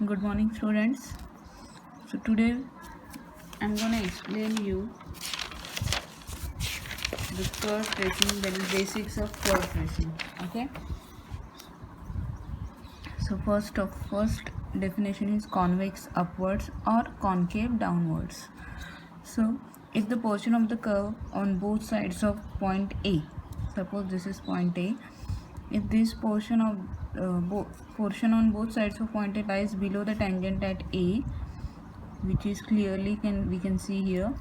Good morning, students. So today I'm gonna explain you the curve tracing, that is basics of curve tracing. Okay. So first definition is convex upwards or concave downwards. So if the portion of the curve on both sides of point A, suppose this is point A, if this portion on both sides of point A lies below the tangent at A, which is clearly we can see here,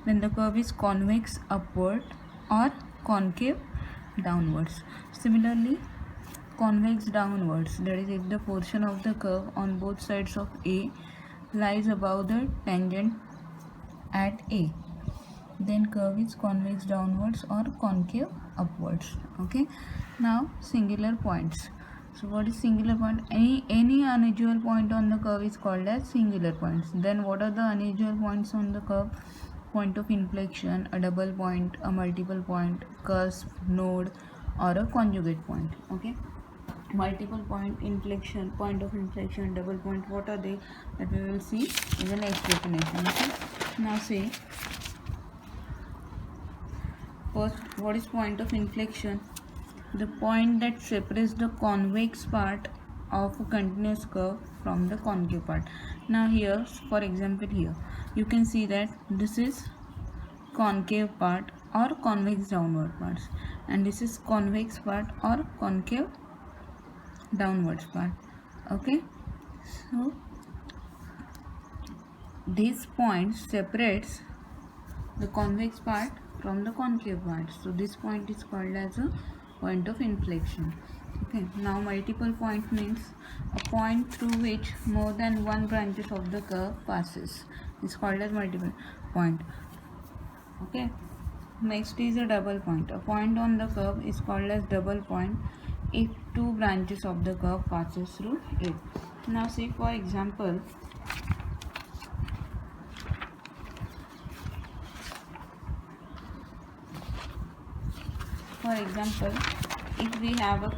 then the curve is convex upward or concave downwards. Similarly, convex downwards, that is if the portion of the curve on both sides of A lies above the tangent at A, then curve is convex downwards or concave upwards. Okay. Now singular points. So what is singular point? Any unusual point on the curve is called as singular points. Then what are the unusual points on the curve? Point of inflection, a double point, a multiple point, cusp, node, or a conjugate point. Okay. Multiple point, inflection, point of inflection, double point, what are they? That we will see in the next definition. Okay. Now say, first, what is point of inflection? The point that separates the convex part of a continuous curve from the concave part. Now here, for example, here you can see that this is concave part or convex downward parts, and this is convex part or concave downwards part. Okay, so this point separates the convex part from the concave part. So this point is called as a point of inflection. Okay. Now multiple point means a point through which more than one branches of the curve passes. It's called as multiple point. Okay. Next is a double point. A point on the curve is called as double point if two branches of the curve passes through it. Now say for example, if we have a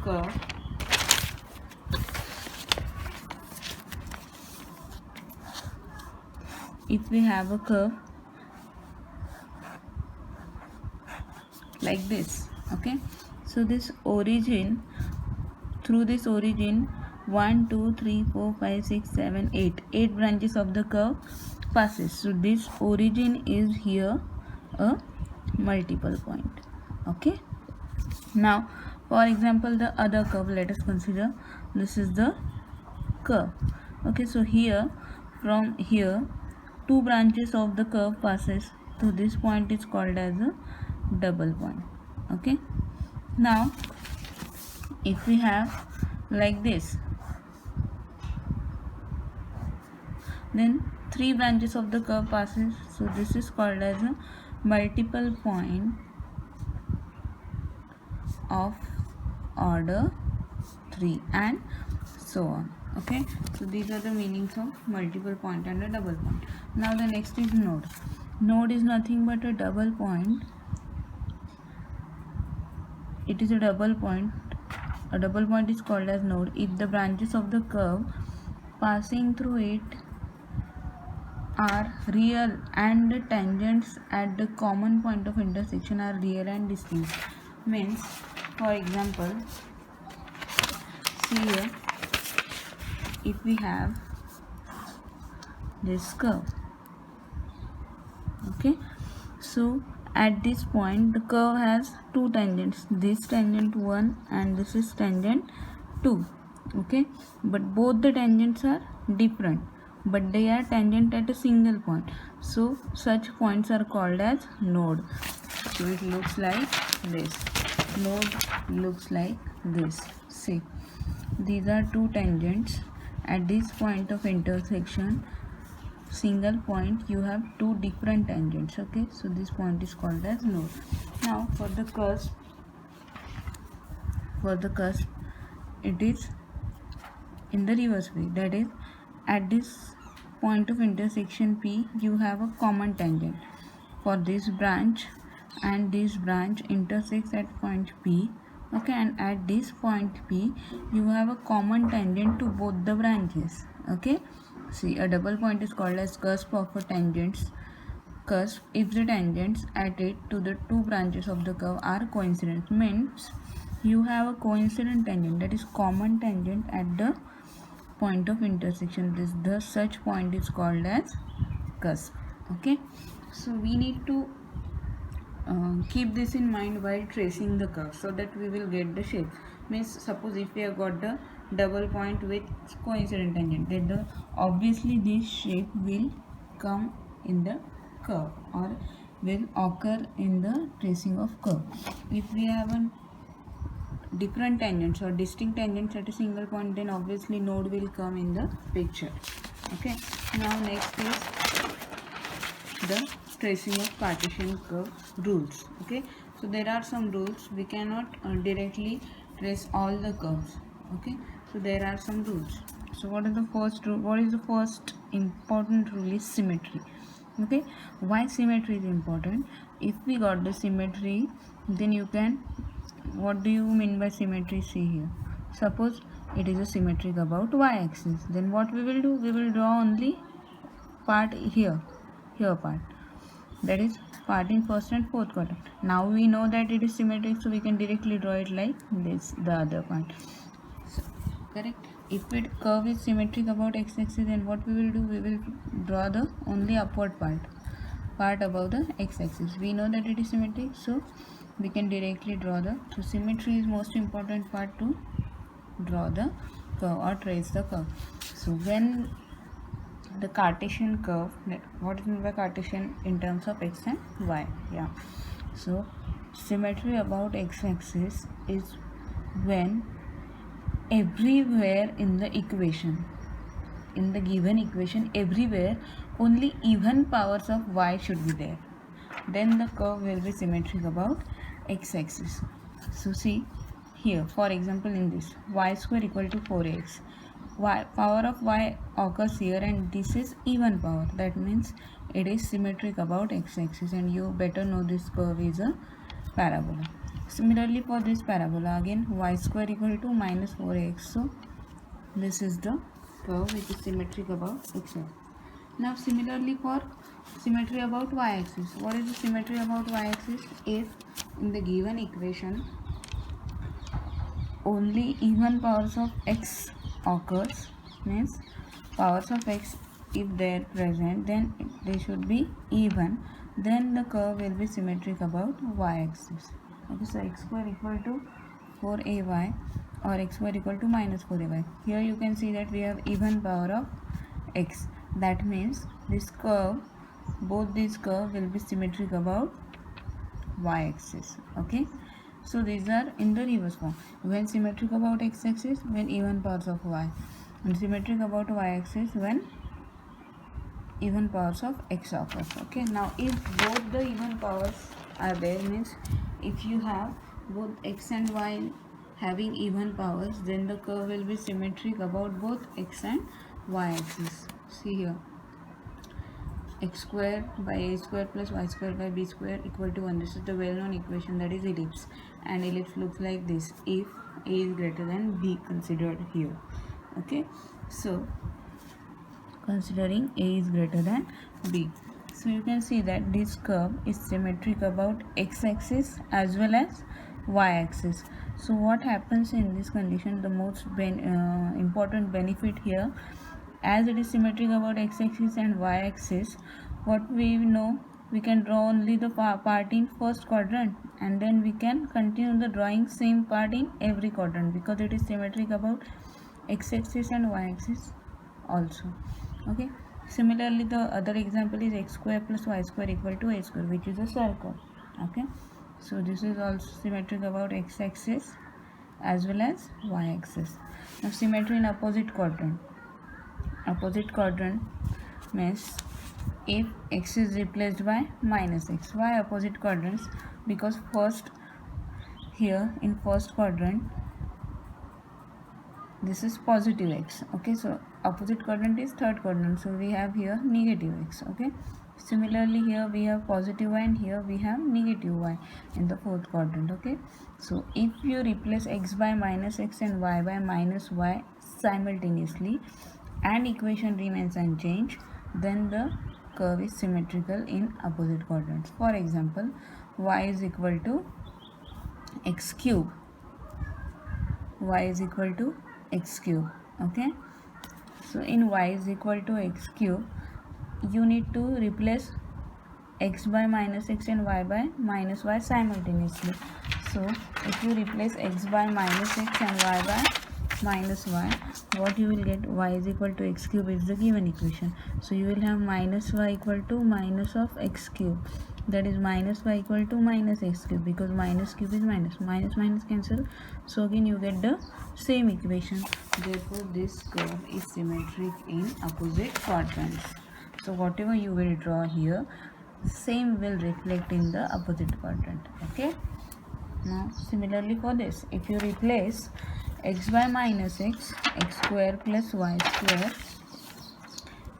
curve, like this. Okay. So this origin, through this origin 1 2 3 4 5 6 7 8 branches of the curve passes. So this origin is here a multiple point. Okay. Now for example, the other curve, let us consider this is the curve. Okay. So here, from here, two branches of the curve passes, so this point is called as a double point. Okay. Now if we have like this, then three branches of the curve passes, so this is called as a multiple point of order 3, and so on. Okay. So these are the meanings of multiple point and a double point. Now the next is node. Node is nothing but a double point. It is a double point. A double point is called as node if the branches of the curve passing through it are real and the tangents at the common point of intersection are real and distinct. Means, for example, see here, if we have this curve, okay, so at this point the curve has two tangents, this tangent 1 and this is tangent 2. Okay, but both the tangents are different, but they are tangent at a single point, so such points are called as node. So it looks like this. Node looks like this. See, these are two tangents at this point of intersection, single point, you have two different tangents. Okay, so this point is called as node. Now for the cusp, it is in the reverse way, that is at this point of intersection P you have a common tangent for this branch, and this branch intersects at point P Okay, and at this point P you have a common tangent to both the branches. Okay, see, a double point is called as cusp of a tangents cusp if the tangents at it to the two branches of the curve are coincident. Means you have a coincident tangent, that is common tangent at the point of intersection. This the such point is called as cusp. Okay, so we need to keep this in mind while tracing the curve so that we will get the shape. Means suppose if we have got the double point with coincident tangent, then obviously this shape will come in the curve or will occur in the tracing of curve. If we have a different tangents or distinct tangents at a single point, then obviously node will come in the picture. Okay, now next is the tracing of Cartesian curve rules. Okay, so there are some rules. We cannot directly trace all the curves. Okay, so there are some rules. So what is the first rule? What is the first important rule? Is symmetry. Okay, why symmetry is important? If we got the symmetry, then you can, what do you mean by symmetry? See here, suppose it is a symmetric about y-axis, then what we will do? We will draw only part here part, that is part in first and fourth quadrant. Now we know that it is symmetric, so we can directly draw it like this, the other part. So, correct. If it curve is symmetric about x-axis, then what we will do? We will draw the only upward part above the x-axis. We know that it is symmetric, so we can directly draw the. So symmetry is most important part to draw the curve or trace the curve. So when the Cartesian curve, what is meant by Cartesian in terms of x and y? Yeah, so symmetry about x-axis is when everywhere in the equation, in the given equation, everywhere only even powers of y should be there, then the curve will be symmetric about x-axis. So see here, for example, in this y square equal to 4x, y power of y occurs here and this is even power, that means it is symmetric about x-axis, and you better know this curve is a parabola. Similarly for this parabola, again y square equal to minus 4x, so this is the curve which is symmetric about x-axis. Now similarly for symmetry about y-axis, what is the symmetry about y-axis? If in the given equation only even powers of x occurs, means powers of x, if they are present, then they should be even, then the curve will be symmetric about y-axis. Okay, so x square equal to 4ay or x square equal to minus 4ay. Here you can see that we have even power of x, that means this curve, both these curve will be symmetric about y-axis. Okay, so these are in the reverse form, when symmetric about x-axis when even powers of y, and symmetric about y-axis when even powers of x occurs. Okay, now if both the even powers are there, means if you have both x and y having even powers, then the curve will be symmetric about both x and y axis. See here, x square by a square plus y square by b square equal to 1. This is the well-known equation, that is ellipse, and ellipse looks like this if a is greater than b considered here. Okay, so considering a is greater than b, so you can see that this curve is symmetric about x-axis as well as y-axis. So what happens in this condition, the most important benefit here, as it is symmetric about x-axis and y-axis, what we know, we can draw only the part in first quadrant, and then we can continue the drawing same part in every quadrant, because it is symmetric about x-axis and y-axis also. Okay, similarly the other example is x square plus y square equal to a square, which is a circle. Okay, so this is also symmetric about x-axis as well as y-axis. Now symmetry in opposite quadrant. Opposite quadrant means if x is replaced by minus x. Why opposite quadrants? Because first here in first quadrant this is positive x. Okay, so opposite quadrant is third quadrant, so we have here negative x. Okay, Similarly, here we have positive y and here we have negative y in the fourth quadrant. Okay, so if you replace x by minus x and y by minus y simultaneously and equation remains unchanged, then the curve is symmetrical in opposite quadrants. For example, y is equal to x cube, y is equal to x cube. Okay, so in y is equal to x cube, you need to replace x by minus x and y by minus y simultaneously. So if you replace x by minus x and y by minus y, what you will get? Y is equal to x cube is the given equation. So you will have minus y equal to minus of x cube, that is minus y equal to minus x cube, because minus cube is minus, minus minus cancel, so again you get the same equation. Therefore this curve is symmetric in opposite quadrants. So whatever you will draw here, same will reflect in the opposite quadrant. Okay, now similarly for this, if you replace x by minus x, x square plus y square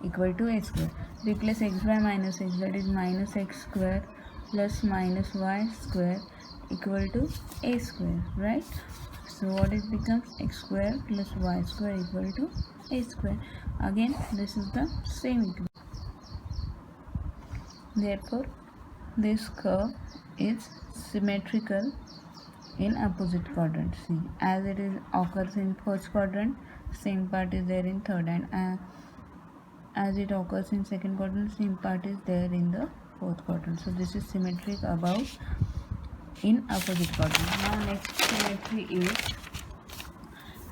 equal to a square, replace x by minus x, that is minus x square plus minus y square equal to a square, right? So what it becomes? X square plus y square equal to a square. Again this is the same equation. Therefore, this curve is symmetrical in opposite quadrant. See, as it is occurs in first quadrant, same part is there in third, and as it occurs in second quadrant, same part is there in the fourth quadrant. So this is symmetric above in opposite quadrant. Now next symmetry is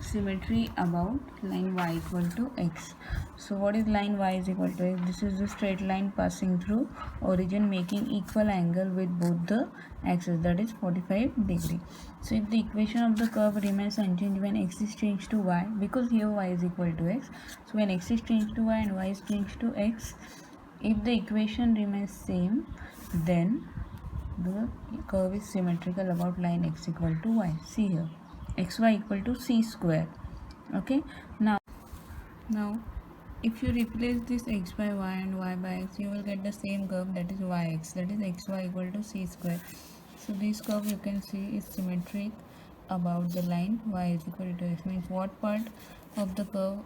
symmetry about line y equal to x. So what is line y is equal to x? This is the straight line passing through origin making equal angle with both the axes, that is 45 degree. So if the equation of the curve remains unchanged when x is changed to y, because here y is equal to x, so when x is changed to y and y is changed to x, if the equation remains same, then the curve is symmetrical about line x equal to y. See here, xy equal to c square. Okay, now if you replace this x by y and y by x, you will get the same curve, that is yx, that is xy equal to c square. So this curve you can see is symmetric about the line y is equal to x. Means what part of the curve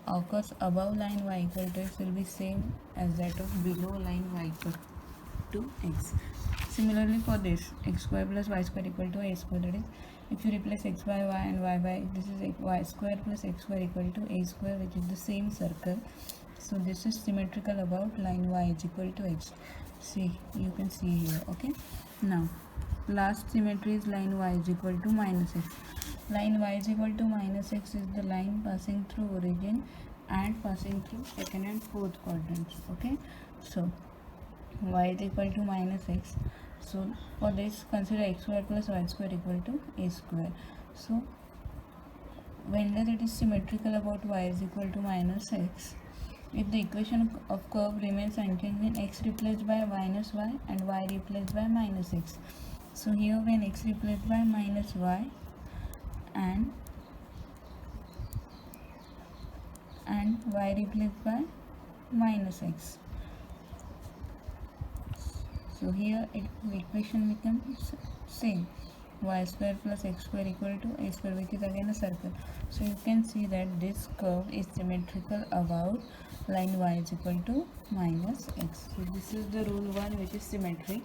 occurs above line y equal to x will be same as that of below line y equal to x. Similarly for this, x square plus y square equal to a square, that is if you replace x by y and y by, this is y square plus x square equal to a square, which is the same circle. So this is symmetrical about line y is equal to x. See, you can see here. Okay, now last symmetry is line y is equal to minus x. Line y is equal to minus x is the line passing through origin and passing through second and fourth quadrants. Okay, so y is equal to minus x. So for this, consider x square plus y square equal to a square. So whenever it is symmetrical about y is equal to minus x, if the equation of curve remains unchanged when x replaced by minus y and y replaced by minus x. So here when x replaced by minus y and y replaced by minus x. So here the equation becomes same, y square plus x square equal to a square, which is again a circle. So you can see that this curve is symmetrical about line y is equal to minus x. So this is the rule 1, which is symmetry.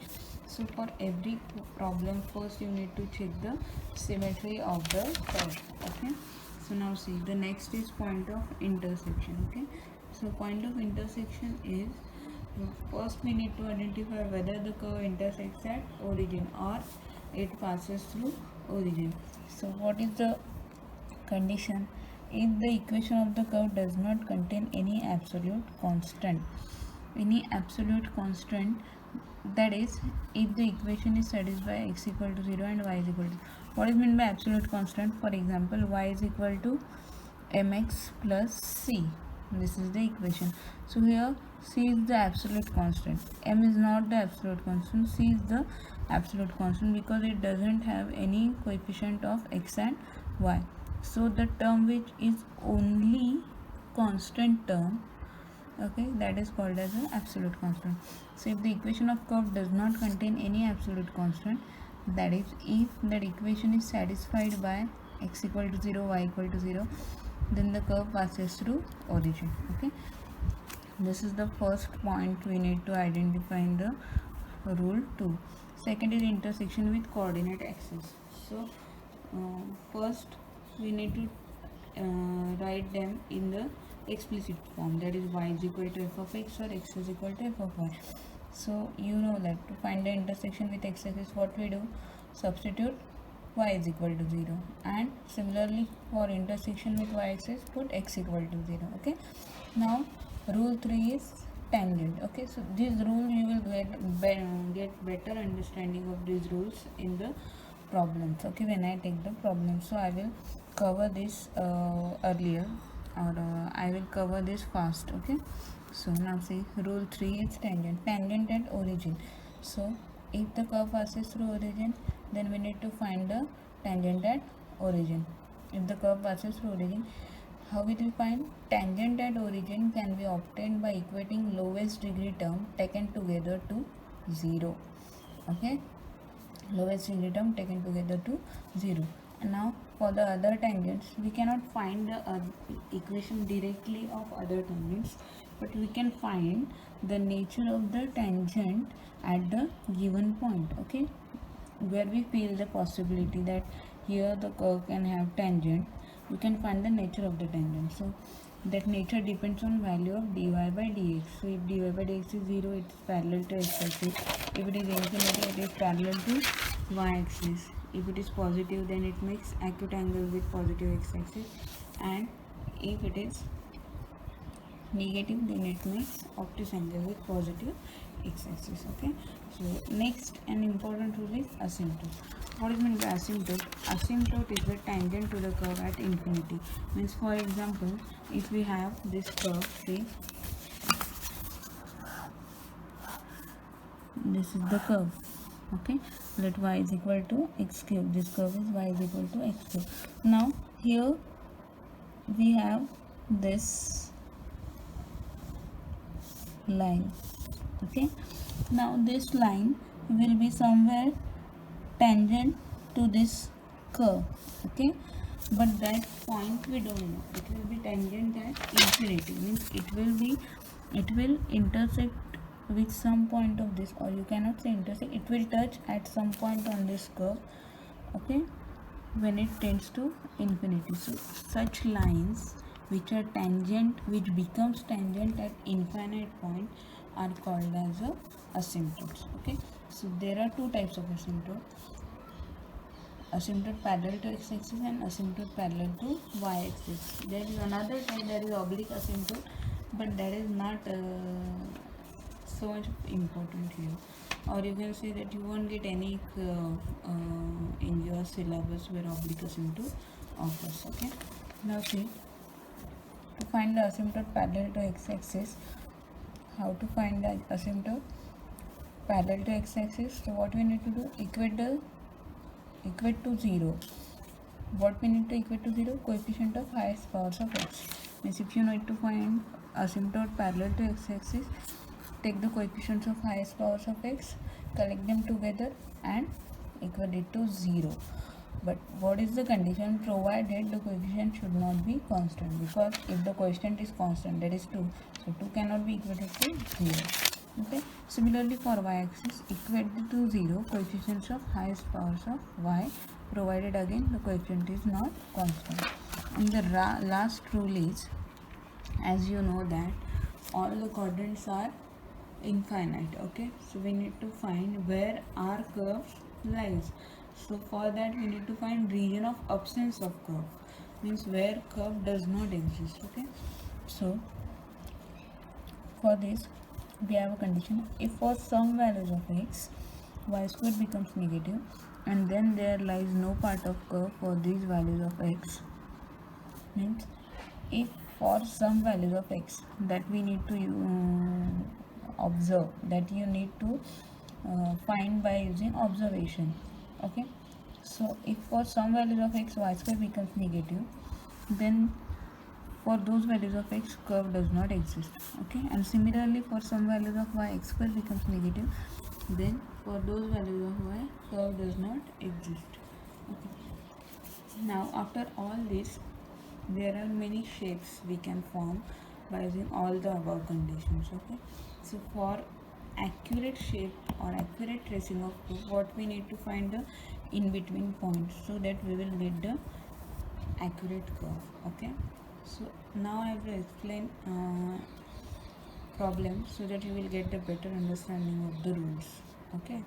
So for every problem, first you need to check the symmetry of the curve. Okay, so now see, the next is point of intersection. Okay, so point of intersection is, first we need to identify whether the curve intersects at origin or it passes through origin. So what is the condition? If the equation of the curve does not contain any absolute constant, that is, if the equation is satisfied x equal to 0 and y is equal to, what is meant by absolute constant? For example, y is equal to mx plus c. This is the equation. So here c is the absolute constant, m is not the absolute constant, c is the absolute constant because it doesn't have any coefficient of x and y. So the term which is only constant term, Okay, that is called as an absolute constant. So if the equation of curve does not contain any absolute constant, that is if that equation is satisfied by x equal to 0, y equal to 0, then the curve passes through origin. Okay, this is the first point we need to identify in the rule 2. Second is intersection with coordinate axis. So first we need to write them in the explicit form, that is y is equal to f of x or x is equal to f of y. So you know that to find the intersection with x axis, what we do, substitute y is equal to 0, and similarly for intersection with y axis put x equal to 0. Okay, now rule 3 is tangent. Okay, so this rule you will get better understanding of these rules in the problems. Okay, when I take the problem, so I will cover this earlier, or I will cover this fast. Okay, so now see, rule 3 is tangent at origin. So if the curve passes through origin, then we need to find the tangent at origin. If the curve passes through origin, how we will find? Tangent at origin can be obtained by equating lowest degree term taken together to 0. Okay, lowest degree term taken together to 0. And now for the other tangents, we cannot find the equation directly of other tangents, but we can find the nature of the tangent at the given point. Okay, where we feel the possibility that here the curve can have tangent, we can find the nature of the tangent. So that nature depends on value of dy by dx. So if dy by dx is 0, it is parallel to x axis. If it is infinity, it is parallel to y axis. If it is positive, then it makes acute angle with positive x axis, and if it is negative, then it makes obtuse angle with positive x axis. Okay, so next an important rule is asymptote. What is meant by asymptote? Asymptote is the tangent to the curve at infinity. Means, for example, if we have this curve, see, this is the curve. Okay, let y is equal to x cube. This curve is y is equal to x cube. Now here we have this line. Okay, now this line will be somewhere tangent to this curve. Okay, but that point we don't know. It will be tangent at infinity, means it will intersect with some point of this, or you cannot say intersect, it will touch at some point on this curve. Okay, when it tends to infinity. So such lines which are tangent, which becomes tangent at infinite point, are called as a asymptotes. Okay, so there are two types of asymptote: asymptote parallel to x axis and asymptote parallel to y axis. There is another type, that is oblique asymptote, but that is not so much important here. Or you can say that you won't get any in your syllabus where oblique asymptote occurs. Okay, now see, to find the asymptote parallel to x axis, how to find the asymptote parallel to x axis? So what we need to do, equate to 0. What we need to equate to 0? Coefficient of highest powers of x. Means if you need to find asymptote parallel to x axis, take the coefficients of highest powers of x, collect them together and equate it to 0. But what is the condition? Provided the coefficient should not be constant, because if the coefficient is constant, that is 2, so 2 cannot be equated to 0. Okay, similarly for y-axis, equate to 0 coefficients of highest powers of y, provided again the coefficient is not constant. And the last rule is, as you know that all the quadrants are infinite. Okay, so we need to find where our curve lies. So for that we need to find region of absence of curve, means where curve does not exist. Okay, so for this we have a condition: if for some values of x, y square becomes negative, and then there lies no part of curve for these values of x. Means if for some values of x that we need to observe, that you need to find by using observation. Okay, so if for some values of x, y square becomes negative, then For those values of x, curve does not exist. Okay, and similarly for some values of y, x square becomes negative, then for those values of y, curve does not exist. Okay, now after all this, there are many shapes we can form by using all the above conditions. Okay, so for accurate shape or accurate tracing of curve, what we need to find the in between points, so that we will get the accurate curve. Okay, so now I will explain problem so that you will get a better understanding of the rules. Okay,